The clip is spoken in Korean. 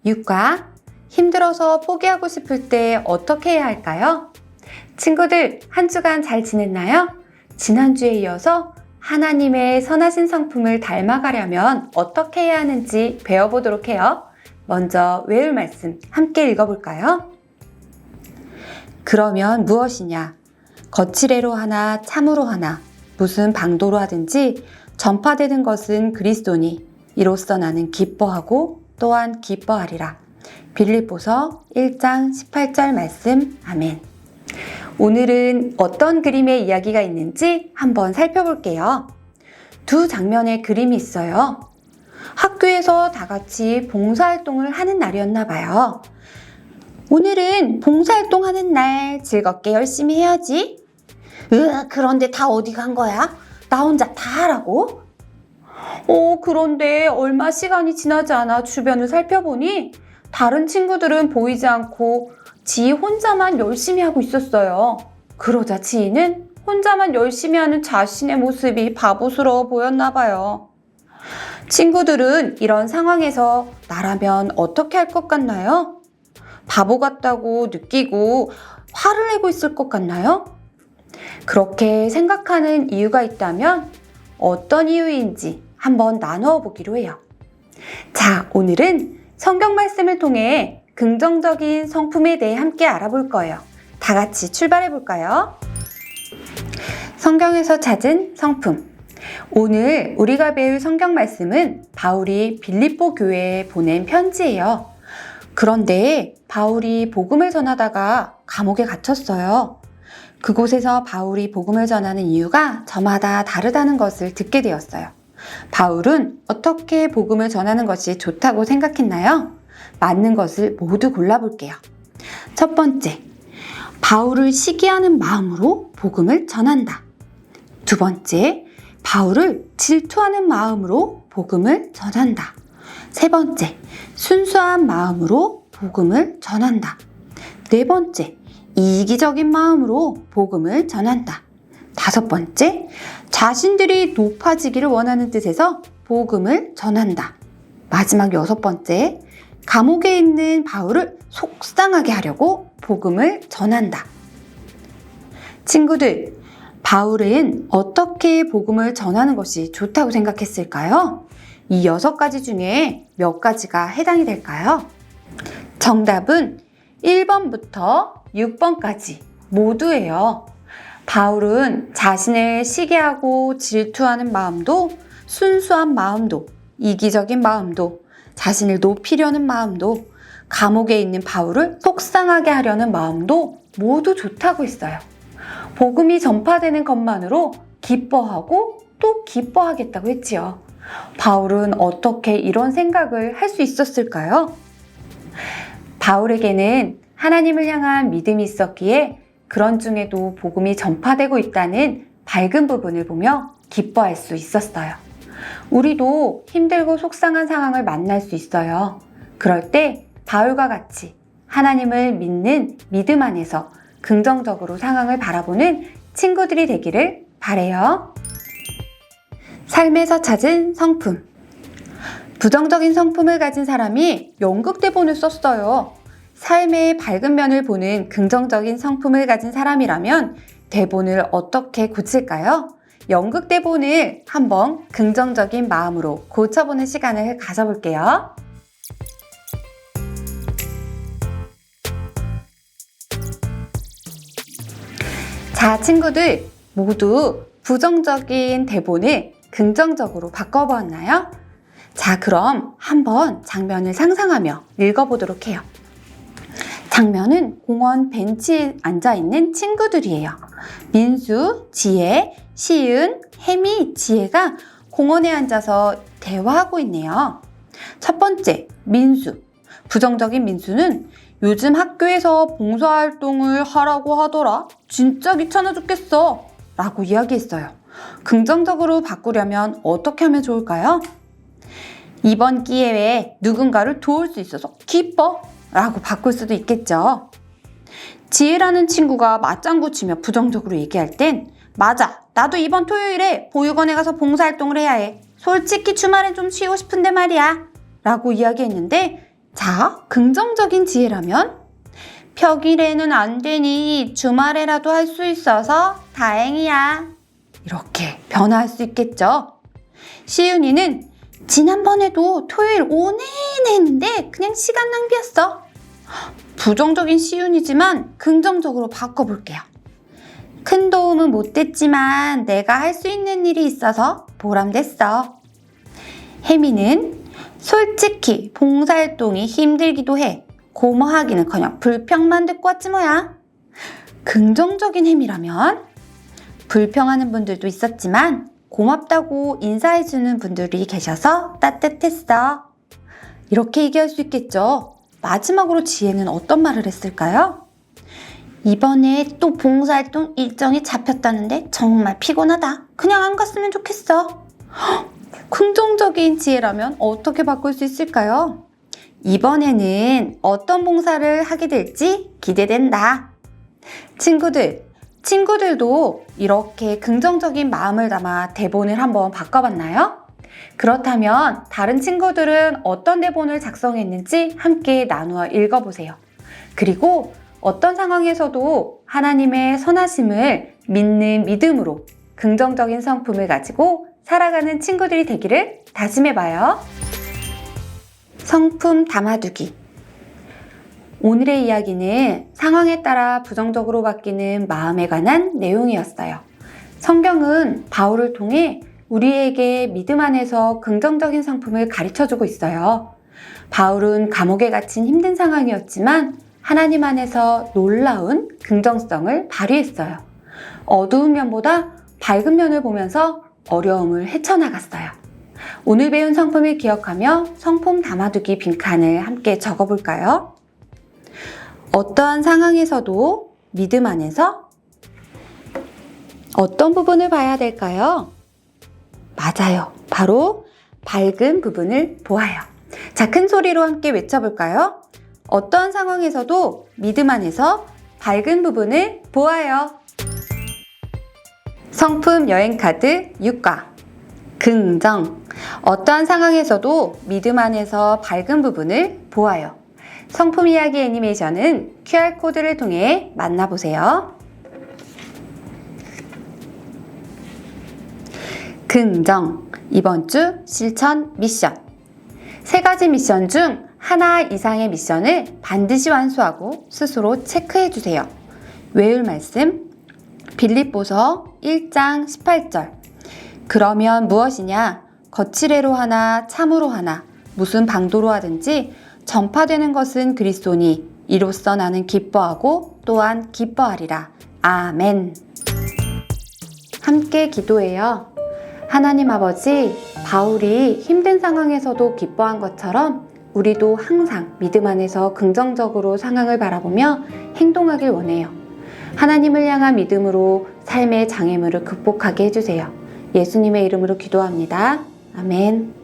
6과 힘들어서 포기하고 싶을 때 어떻게 해야 할까요? 친구들, 한 주간 잘 지냈나요? 지난주에 이어서 하나님의 선하신 성품을 닮아가려면 어떻게 해야 하는지 배워보도록 해요. 먼저 외울 말씀 함께 읽어볼까요? 그러면 무엇이냐? 거칠애로 하나 참으로 하나 무슨 방도로 하든지 전파되는 것은 그리스도니 이로써 나는 기뻐하고 또한 기뻐하리라. 빌립보서 1장 18절 말씀. 아멘. 오늘은 어떤 그림의 이야기가 있는지 한번 살펴볼게요. 두 장면의 그림이 있어요. 학교에서 다 같이 봉사활동을 하는 날이었나 봐요. 오늘은 봉사활동하는 날 즐겁게 열심히 해야지. 그런데 다 어디 간 거야? 나 혼자 다 하라고? 그런데 얼마 시간이 지나지 않아 주변을 살펴보니 다른 친구들은 보이지 않고 지희 혼자만 열심히 하고 있었어요. 그러자 지희는 혼자만 열심히 하는 자신의 모습이 바보스러워 보였나 봐요. 친구들은 이런 상황에서 나라면 어떻게 할 것 같나요? 바보 같다고 느끼고 화를 내고 있을 것 같나요? 그렇게 생각하는 이유가 있다면 어떤 이유인지 한번 나누어 보기로 해요. 자, 오늘은 성경 말씀을 통해 긍정적인 성품에 대해 함께 알아볼 거예요. 다 같이 출발해 볼까요? 성경에서 찾은 성품. 오늘 우리가 배울 성경 말씀은 바울이 빌립보 교회에 보낸 편지예요. 그런데 바울이 복음을 전하다가 감옥에 갇혔어요. 그곳에서 바울이 복음을 전하는 이유가 저마다 다르다는 것을 듣게 되었어요. 바울은 어떻게 복음을 전하는 것이 좋다고 생각했나요? 맞는 것을 모두 골라볼게요. 첫 번째, 바울을 시기하는 마음으로 복음을 전한다. 두 번째, 바울을 질투하는 마음으로 복음을 전한다. 세 번째, 순수한 마음으로 복음을 전한다. 네 번째, 이기적인 마음으로 복음을 전한다. 다섯 번째, 자신들이 높아지기를 원하는 뜻에서 복음을 전한다. 마지막 여섯 번째, 감옥에 있는 바울을 속상하게 하려고 복음을 전한다. 친구들, 바울은 어떻게 복음을 전하는 것이 좋다고 생각했을까요? 이 6가지 중에 몇 가지가 해당이 될까요? 정답은 1번부터 6번까지 모두예요. 바울은 자신을 시기하고 질투하는 마음도, 순수한 마음도, 이기적인 마음도, 자신을 높이려는 마음도, 감옥에 있는 바울을 속상하게 하려는 마음도 모두 좋다고 했어요. 복음이 전파되는 것만으로 기뻐하고 또 기뻐하겠다고 했지요. 바울은 어떻게 이런 생각을 할 수 있었을까요? 바울에게는 하나님을 향한 믿음이 있었기에 그런 중에도 복음이 전파되고 있다는 밝은 부분을 보며 기뻐할 수 있었어요. 우리도 힘들고 속상한 상황을 만날 수 있어요. 그럴 때 바울과 같이 하나님을 믿는 믿음 안에서 긍정적으로 상황을 바라보는 친구들이 되기를 바래요. 삶에서 찾은 성품. 부정적인 성품을 가진 사람이 연극 대본을 썼어요. 삶의 밝은 면을 보는 긍정적인 성품을 가진 사람이라면 대본을 어떻게 고칠까요? 연극 대본을 한번 긍정적인 마음으로 고쳐보는 시간을 가져볼게요. 자, 친구들 모두 부정적인 대본을 긍정적으로 바꿔보았나요? 자, 그럼 한번 장면을 상상하며 읽어보도록 해요. 장면은 공원 벤치에 앉아있는 친구들이에요. 민수, 지혜, 시은, 혜미, 지혜가 공원에 앉아서 대화하고 있네요. 첫 번째, 민수. 부정적인 민수는 요즘 학교에서 봉사활동을 하라고 하더라. 진짜 귀찮아 죽겠어. 라고 이야기했어요. 긍정적으로 바꾸려면 어떻게 하면 좋을까요? 이번 기회에 누군가를 도울 수 있어서 기뻐. 라고 바꿀 수도 있겠죠. 지혜라는 친구가 맞장구 치며 부정적으로 얘기할 땐 맞아, 나도 이번 토요일에 보육원에 가서 봉사활동을 해야 해. 솔직히 주말엔 좀 쉬고 싶은데 말이야. 라고 이야기했는데 자, 긍정적인 지혜라면 평일에는 안 되니 주말에라도 할 수 있어서 다행이야. 이렇게 변화할 수 있겠죠. 시윤이는 지난번에도 토요일 오내내 했는데 그냥 시간 낭비였어. 부정적인 시윤이지만 긍정적으로 바꿔볼게요. 큰 도움은 못 됐지만 내가 할 수 있는 일이 있어서 보람됐어. 혜미는 솔직히 봉사활동이 힘들기도 해. 고마워하기는커녕 불평만 듣고 왔지 뭐야. 긍정적인 혜미라면 불평하는 분들도 있었지만 고맙다고 인사해주는 분들이 계셔서 따뜻했어. 이렇게 얘기할 수 있겠죠. 마지막으로 지혜는 어떤 말을 했을까요? 이번에 또 봉사활동 일정이 잡혔다는데 정말 피곤하다. 그냥 안 갔으면 좋겠어. 긍정적인 지혜라면 어떻게 바꿀 수 있을까요? 이번에는 어떤 봉사를 하게 될지 기대된다. 친구들도 이렇게 긍정적인 마음을 담아 대본을 한번 바꿔봤나요? 그렇다면 다른 친구들은 어떤 대본을 작성했는지 함께 나누어 읽어보세요. 그리고 어떤 상황에서도 하나님의 선하심을 믿는 믿음으로 긍정적인 성품을 가지고 살아가는 친구들이 되기를 다짐해봐요. 성품 담아두기. 오늘의 이야기는 상황에 따라 부정적으로 바뀌는 마음에 관한 내용이었어요. 성경은 바울을 통해 우리에게 믿음 안에서 긍정적인 성품을 가르쳐주고 있어요. 바울은 감옥에 갇힌 힘든 상황이었지만 하나님 안에서 놀라운 긍정성을 발휘했어요. 어두운 면보다 밝은 면을 보면서 어려움을 헤쳐나갔어요. 오늘 배운 성품을 기억하며 성품 담아두기 빈칸을 함께 적어볼까요? 어떠한 상황에서도 믿음 안에서 어떤 부분을 봐야 될까요? 맞아요. 바로 밝은 부분을 보아요. 자, 큰 소리로 함께 외쳐볼까요? 어떠한 상황에서도 믿음 안에서 밝은 부분을 보아요. 성품 여행카드 6과 긍정. 어떠한 상황에서도 믿음 안에서 밝은 부분을 보아요. 성품 이야기 애니메이션은 QR코드를 통해 만나보세요. 긍정. 이번 주 실천 미션. 3가지 미션 중 하나 이상의 미션을 반드시 완수하고 스스로 체크해주세요. 외울 말씀. 빌립보서 1장 18절. 그러면 무엇이냐? 거칠애로 하나 참으로 하나 무슨 방도로 하든지 전파되는 것은 그리스도니 이로써 나는 기뻐하고 또한 기뻐하리라. 아멘. 함께 기도해요. 하나님 아버지, 바울이 힘든 상황에서도 기뻐한 것처럼 우리도 항상 믿음 안에서 긍정적으로 상황을 바라보며 행동하길 원해요. 하나님을 향한 믿음으로 삶의 장애물을 극복하게 해주세요. 예수님의 이름으로 기도합니다. 아멘.